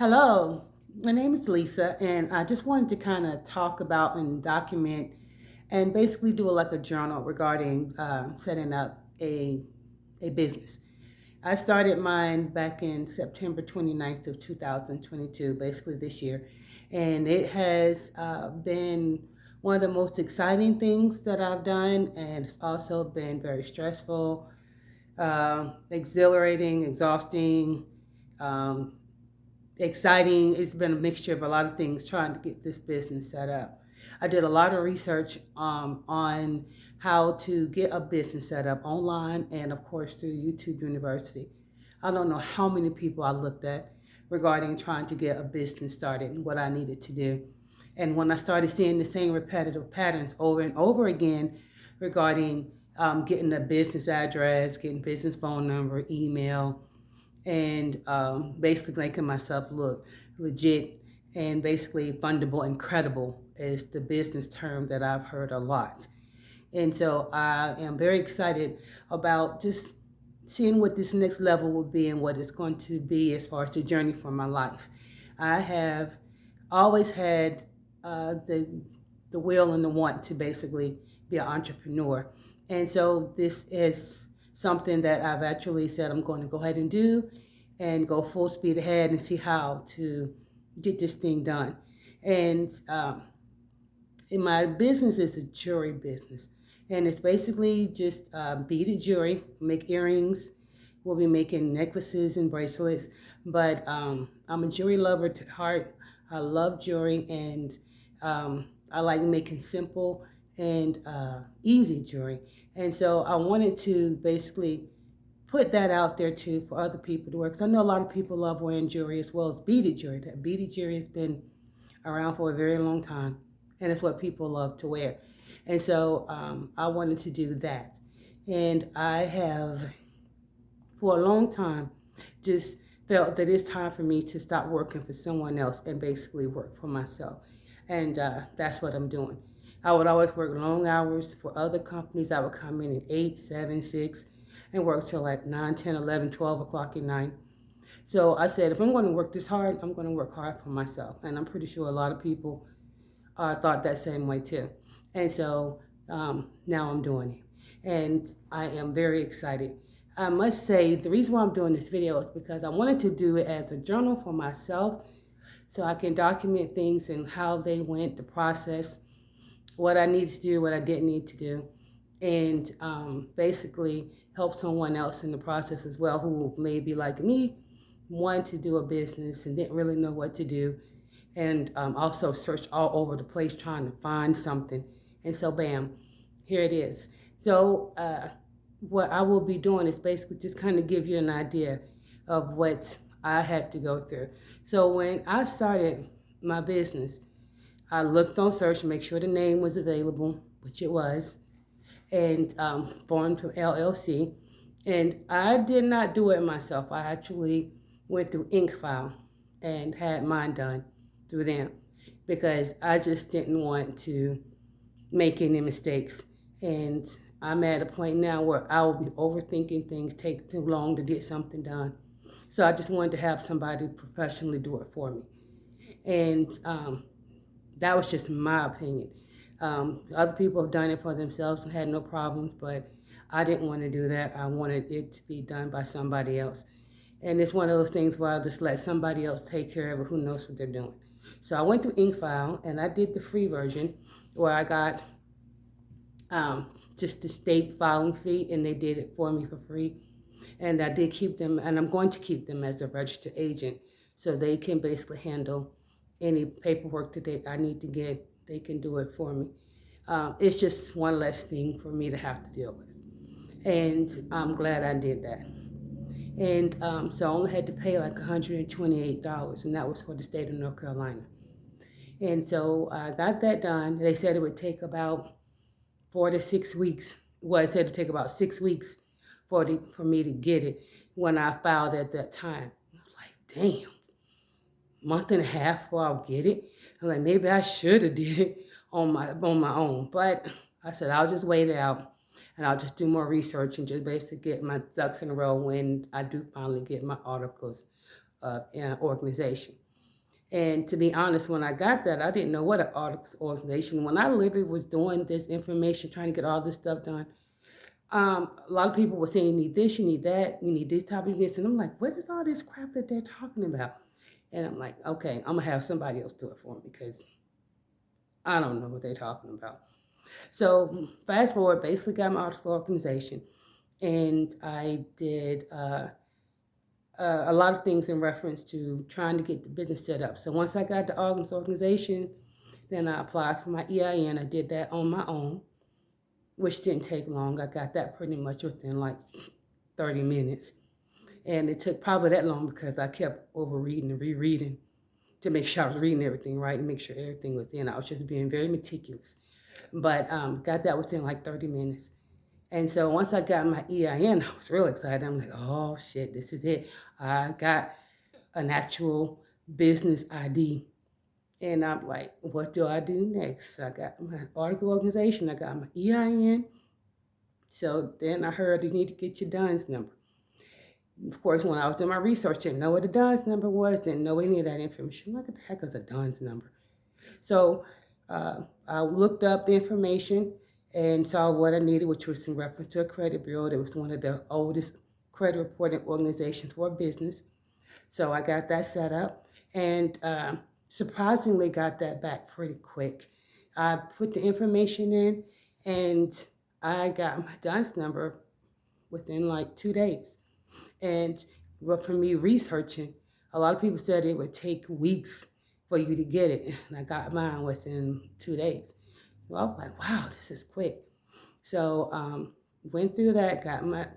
Hello, my name is Lisa, and I just wanted to kind of talk about and document and basically do like a journal regarding setting up a business. I started mine back in September 29th of 2022, basically this year, and it has been one of the most exciting things that I've done, and it's also been very stressful, exhilarating, exhausting, um, exciting. It's been a mixture of a lot of things trying to get this business set up. I did a lot of research on how to get a business set up online and, of course, through YouTube University. I don't know how many people I looked at regarding trying to get a business started and what I needed to do. And when I started seeing the same repetitive patterns over and over again regarding getting a business address, getting business phone number, email, and basically making myself look legit and basically fundable and credible is the business term that I've heard a lot. And so I am very excited about just seeing what this next level will be and what it's going to be as far as the journey for my life. I have always had the will and the want to basically be an entrepreneur, and so this is something that I've actually said I'm going to go ahead and do, and go full speed ahead and see how to get this thing done. And in my business is a jewelry business, and it's basically just beaded jewelry. Make earrings. We'll be making necklaces and bracelets. But I'm a jewelry lover to heart. I love jewelry, and I like making simple and easy jewelry. And so I wanted to basically put that out there too for other people to wear. Because I know a lot of people love wearing jewelry as well as beaded jewelry. That beaded jewelry has been around for a very long time, and it's what people love to wear. And so I wanted to do that. And I have, for a long time, just felt that it's time for me to stop working for someone else and basically work for myself. And that's what I'm doing. I would always work long hours for other companies. I would come in at 8, 7, 6, and work till like 9, 10, 11, 12 o'clock at night. So I said, if I'm going to work this hard, I'm going to work hard for myself. And I'm pretty sure a lot of people thought that same way too. And so now I'm doing it. And I am very excited. I must say, the reason why I'm doing this video is because I wanted to do it as a journal for myself so I can document things and how they went, the process, what I needed to do, what I didn't need to do, and basically help someone else in the process as well who may be like me, wanted to do a business and didn't really know what to do, and also searched all over the place trying to find something. And so, bam, here it is. So, what I will be doing is basically just kind of give you an idea of what I had to go through. So, when I started my business, I looked on search to make sure the name was available, which it was, and formed to LLC. And I did not do it myself. I actually went through InkFile and had mine done through them because I just didn't want to make any mistakes. And I'm at a point now where I will be overthinking things, take too long to get something done. So I just wanted to have somebody professionally do it for me. And that was just my opinion. Other people have done it for themselves and had no problems, but I didn't want to do that. I wanted it to be done by somebody else. And it's one of those things where I'll just let somebody else take care of it who knows what they're doing. So I went through InkFile and I did the free version where I got just the state filing fee and they did it for me for free. And I did keep them, and I'm going to keep them as a registered agent so they can basically handle any paperwork that I need to get. They can do it for me. It's just one less thing for me to have to deal with. And I'm glad I did that. And so I only had to pay like $128, and that was for the state of North Carolina. And so I got that done. They said it would take about 4 to 6 weeks. Well, it said it would take about 6 weeks for me to get it when I filed at that time. I was like, damn, month and a half before I'll get it. I'm like, maybe I should have did it on my own. But I said I'll just wait it out and I'll just do more research and just basically get my ducks in a row when I do finally get my articles in an organization. And to be honest, when I got that, I didn't know what an articles organization. When I literally was doing this information, trying to get all this stuff done, a lot of people were saying, you need this, you need that, you need this type of this. And I'm like, what is all this crap that they're talking about? And I'm like, okay, I'm going to have somebody else do it for me because I don't know what they're talking about. So fast forward, basically got my articles organization. And I did a lot of things in reference to trying to get the business set up. So once I got the organization, then I applied for my EIN. I did that on my own, which didn't take long. I got that pretty much within like 30 minutes. And it took probably that long because I kept overreading and rereading to make sure I was reading everything right and make sure everything was in. I was just being very meticulous. But got that within like 30 minutes. And so once I got my EIN, I was real excited. I'm like, oh shit, this is it. I got an actual business ID. And I'm like, what do I do next? I got my article organization, I got my EIN. So then I heard you need to get your DUNS number. Of course, when I was doing my research, I didn't know what a DUNS number was, didn't know any of that information. What the heck is a DUNS number? So I looked up the information and saw what I needed, which was in reference to a credit bureau. It was one of the oldest credit reporting organizations for business. So I got that set up and surprisingly got that back pretty quick. I put the information in and I got my DUNS number within like 2 days. And but for me researching, a lot of people said it would take weeks for you to get it. And I got mine within 2 days. So I was like, wow, this is quick. So went through that, got my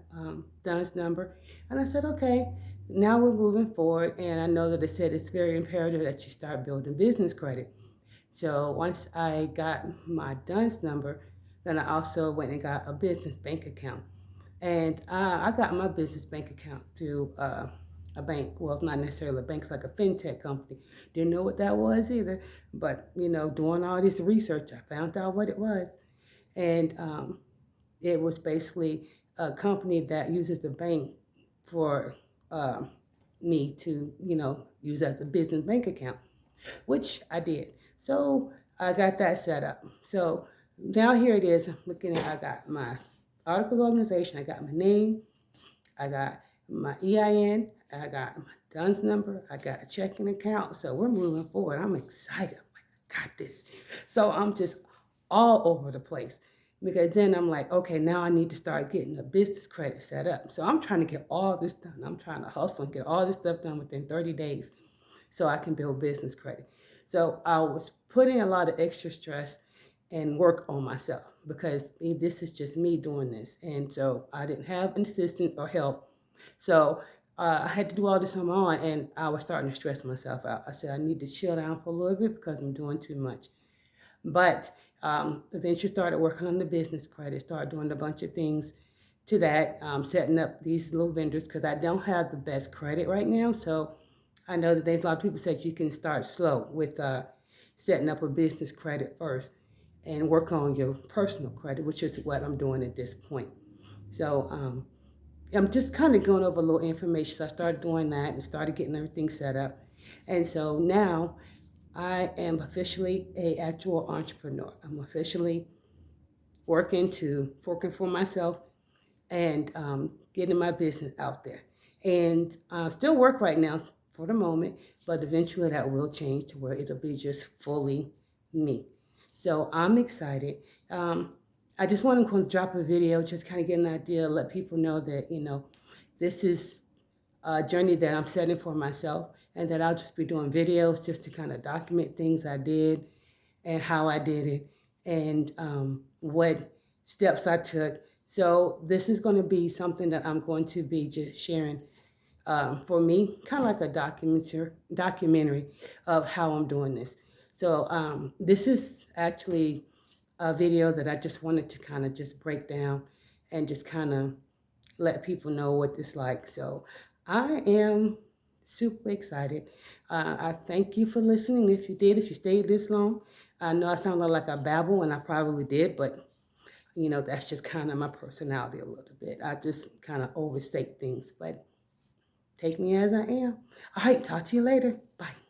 DUNS number, and I said, okay, now we're moving forward. And I know that they said it's very imperative that you start building business credit. So once I got my DUNS number, then I also went and got a business bank account. And I got my business bank account through a bank. Well, it's not necessarily a bank, it's like a fintech company. Didn't know what that was either. But, doing all this research, I found out what it was. And it was basically a company that uses the bank for me to, use as a business bank account, which I did. So I got that set up. So now here it is. I'm looking at, I got my article organization, I got my name, I got my EIN, I got my DUNS number, I got a checking account. So we're moving forward. I'm excited. I'm like, I got this. So I'm just all over the place because then I'm like, okay, now I need to start getting a business credit set up. So I'm trying to get all this done. I'm trying to hustle and get all this stuff done within 30 days so I can build business credit. So I was putting a lot of extra stress and work on myself because this is just me doing this. And so I didn't have an assistance or help. So I had to do all this on my own and I was starting to stress myself out. I said, I need to chill down for a little bit because I'm doing too much. But eventually started working on the business credit, started doing a bunch of things to that, setting up these little vendors because I don't have the best credit right now. So I know that there's a lot of people said you can start slow with setting up a business credit first and work on your personal credit, which is what I'm doing at this point. So I'm just kind of going over a little information. So I started doing that and started getting everything set up. And so now I am officially a actual entrepreneur. I'm officially working for myself and getting my business out there. And still work right now for the moment, but eventually that will change to where it'll be just fully me. So I'm excited. I just want to drop a video, just kind of get an idea, let people know that, this is a journey that I'm setting for myself and that I'll just be doing videos just to kind of document things I did and how I did it and what steps I took. So this is going to be something that I'm going to be just sharing for me, kind of like a documentary of how I'm doing this. So this is actually a video that I just wanted to kind of just break down and just kind of let people know what this like. So I am super excited. I thank you for listening. If you stayed this long, I know I sounded like I babble, and I probably did, but that's just kind of my personality a little bit. I just kind of overstate things, but take me as I am. All right, talk to you later. Bye.